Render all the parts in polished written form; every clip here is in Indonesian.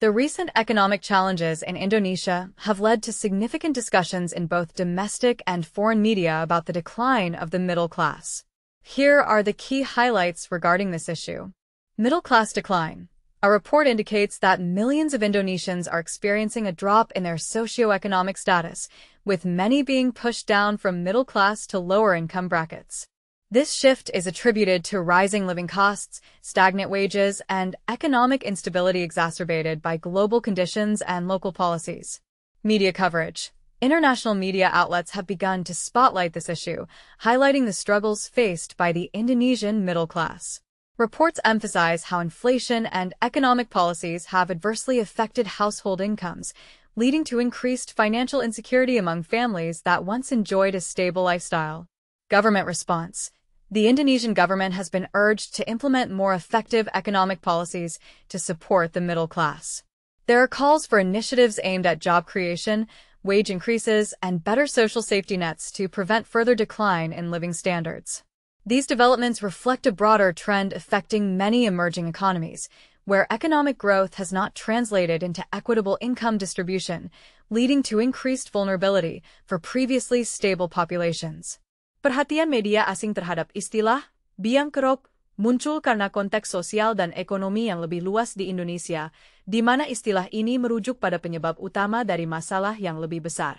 The recent economic challenges in Indonesia have led to significant discussions in both domestic and foreign media about the decline of the middle class. Here are the key highlights regarding this issue. Middle class decline. A report indicates that millions of Indonesians are experiencing a drop in their socioeconomic status, with many being pushed down from middle class to lower income brackets. This shift is attributed to rising living costs, stagnant wages, and economic instability exacerbated by global conditions and local policies. Media coverage. International media outlets have begun to spotlight this issue, highlighting the struggles faced by the Indonesian middle class. Reports emphasize how inflation and economic policies have adversely affected household incomes, leading to increased financial insecurity among families that once enjoyed a stable lifestyle. Government response. The Indonesian government has been urged to implement more effective economic policies to support the middle class. There are calls for initiatives aimed at job creation, wage increases, and better social safety nets to prevent further decline in living standards. These developments reflect a broader trend affecting many emerging economies, where economic growth has not translated into equitable income distribution, leading to increased vulnerability for previously stable populations. Perhatian media asing terhadap istilah biang kerok muncul karena konteks sosial dan ekonomi yang lebih luas di Indonesia, di mana istilah ini merujuk pada penyebab utama dari masalah yang lebih besar.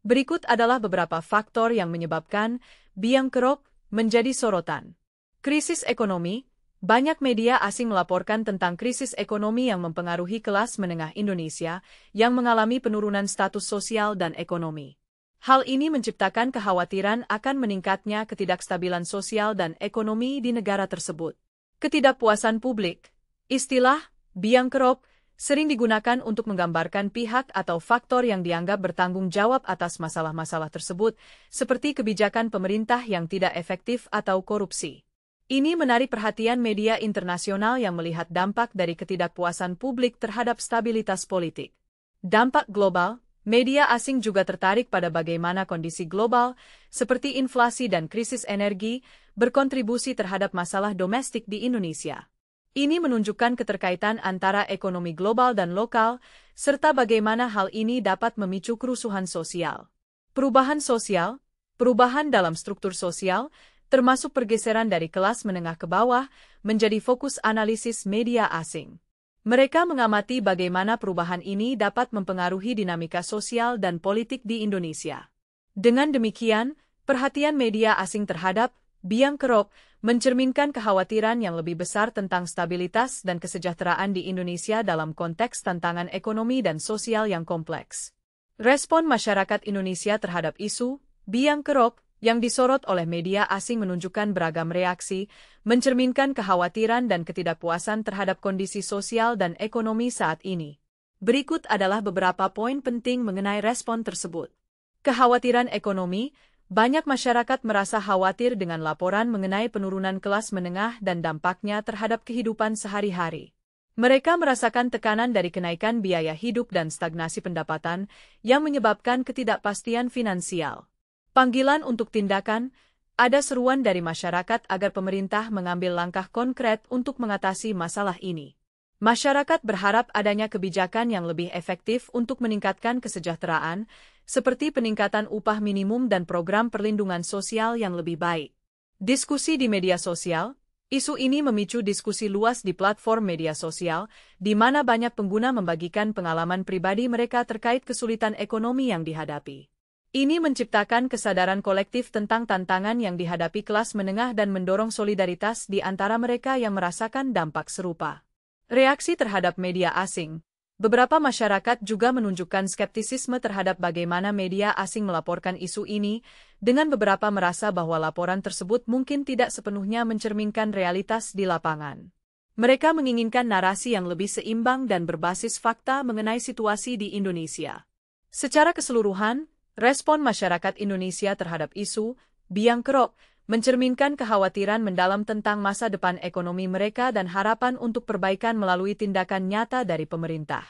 Berikut adalah beberapa faktor yang menyebabkan biang kerok menjadi sorotan. Krisis ekonomi. Banyak media asing melaporkan tentang krisis ekonomi yang mempengaruhi kelas menengah Indonesia yang mengalami penurunan status sosial dan ekonomi. Hal ini menciptakan kekhawatiran akan meningkatnya ketidakstabilan sosial dan ekonomi di negara tersebut. Ketidakpuasan publik. Istilah biang kerok sering digunakan untuk menggambarkan pihak atau faktor yang dianggap bertanggung jawab atas masalah-masalah tersebut, seperti kebijakan pemerintah yang tidak efektif atau korupsi. Ini menarik perhatian media internasional yang melihat dampak dari ketidakpuasan publik terhadap stabilitas politik. Dampak global. Media asing juga tertarik pada bagaimana kondisi global, seperti inflasi dan krisis energi, berkontribusi terhadap masalah domestik di Indonesia. Ini menunjukkan keterkaitan antara ekonomi global dan lokal, serta bagaimana hal ini dapat memicu kerusuhan sosial. Perubahan sosial. Perubahan dalam struktur sosial, termasuk pergeseran dari kelas menengah ke bawah, menjadi fokus analisis media asing. Mereka mengamati bagaimana perubahan ini dapat mempengaruhi dinamika sosial dan politik di Indonesia. Dengan demikian, perhatian media asing terhadap biang kerok mencerminkan kekhawatiran yang lebih besar tentang stabilitas dan kesejahteraan di Indonesia dalam konteks tantangan ekonomi dan sosial yang kompleks. Respon masyarakat Indonesia terhadap isu biang kerok yang disorot oleh media asing menunjukkan beragam reaksi, mencerminkan kekhawatiran dan ketidakpuasan terhadap kondisi sosial dan ekonomi saat ini. Berikut adalah beberapa poin penting mengenai respon tersebut. Kekhawatiran ekonomi. Banyak masyarakat merasa khawatir dengan laporan mengenai penurunan kelas menengah dan dampaknya terhadap kehidupan sehari-hari. Mereka merasakan tekanan dari kenaikan biaya hidup dan stagnasi pendapatan yang menyebabkan ketidakpastian finansial. Panggilan untuk tindakan. Ada seruan dari masyarakat agar pemerintah mengambil langkah konkret untuk mengatasi masalah ini. Masyarakat berharap adanya kebijakan yang lebih efektif untuk meningkatkan kesejahteraan, seperti peningkatan upah minimum dan program perlindungan sosial yang lebih baik. Diskusi di media sosial. Isu ini memicu diskusi luas di platform media sosial, di mana banyak pengguna membagikan pengalaman pribadi mereka terkait kesulitan ekonomi yang dihadapi. Ini menciptakan kesadaran kolektif tentang tantangan yang dihadapi kelas menengah dan mendorong solidaritas di antara mereka yang merasakan dampak serupa. Reaksi terhadap media asing. Beberapa masyarakat juga menunjukkan skeptisisme terhadap bagaimana media asing melaporkan isu ini, dengan beberapa merasa bahwa laporan tersebut mungkin tidak sepenuhnya mencerminkan realitas di lapangan. Mereka menginginkan narasi yang lebih seimbang dan berbasis fakta mengenai situasi di Indonesia. Secara keseluruhan, respon masyarakat Indonesia terhadap isu biang kerok mencerminkan kekhawatiran mendalam tentang masa depan ekonomi mereka dan harapan untuk perbaikan melalui tindakan nyata dari pemerintah.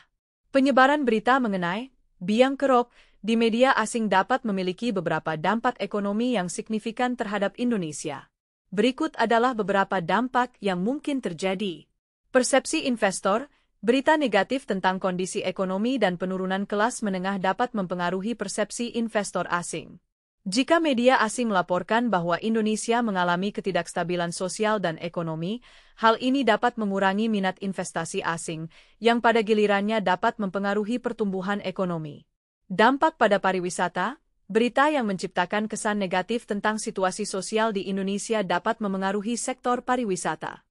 Penyebaran berita mengenai biang kerok di media asing dapat memiliki beberapa dampak ekonomi yang signifikan terhadap Indonesia. Berikut adalah beberapa dampak yang mungkin terjadi. Persepsi investor. Berita negatif tentang kondisi ekonomi dan penurunan kelas menengah dapat mempengaruhi persepsi investor asing. Jika media asing melaporkan bahwa Indonesia mengalami ketidakstabilan sosial dan ekonomi, hal ini dapat mengurangi minat investasi asing, yang pada gilirannya dapat mempengaruhi pertumbuhan ekonomi. Dampak pada pariwisata, berita yang menciptakan kesan negatif tentang situasi sosial di Indonesia dapat memengaruhi sektor pariwisata.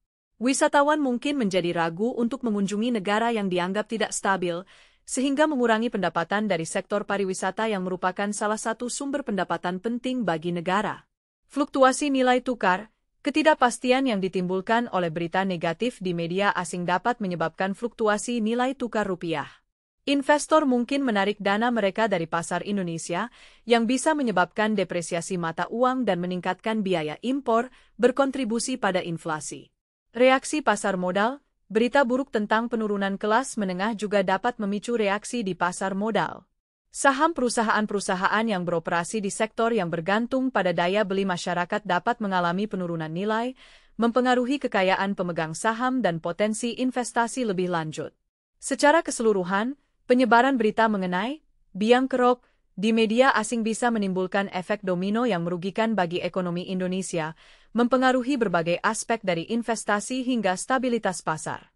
Wisatawan mungkin menjadi ragu untuk mengunjungi negara yang dianggap tidak stabil, sehingga mengurangi pendapatan dari sektor pariwisata yang merupakan salah satu sumber pendapatan penting bagi negara. Fluktuasi nilai tukar, ketidakpastian yang ditimbulkan oleh berita negatif di media asing dapat menyebabkan fluktuasi nilai tukar rupiah. Investor mungkin menarik dana mereka dari pasar Indonesia, yang bisa menyebabkan depresiasi mata uang dan meningkatkan biaya impor, berkontribusi pada inflasi. Reaksi pasar modal, berita buruk tentang penurunan kelas menengah juga dapat memicu reaksi di pasar modal. Saham perusahaan-perusahaan yang beroperasi di sektor yang bergantung pada daya beli masyarakat dapat mengalami penurunan nilai, mempengaruhi kekayaan pemegang saham dan potensi investasi lebih lanjut. Secara keseluruhan, penyebaran berita mengenai biang kerok di media asing bisa menimbulkan efek domino yang merugikan bagi ekonomi Indonesia, mempengaruhi berbagai aspek dari investasi hingga stabilitas pasar.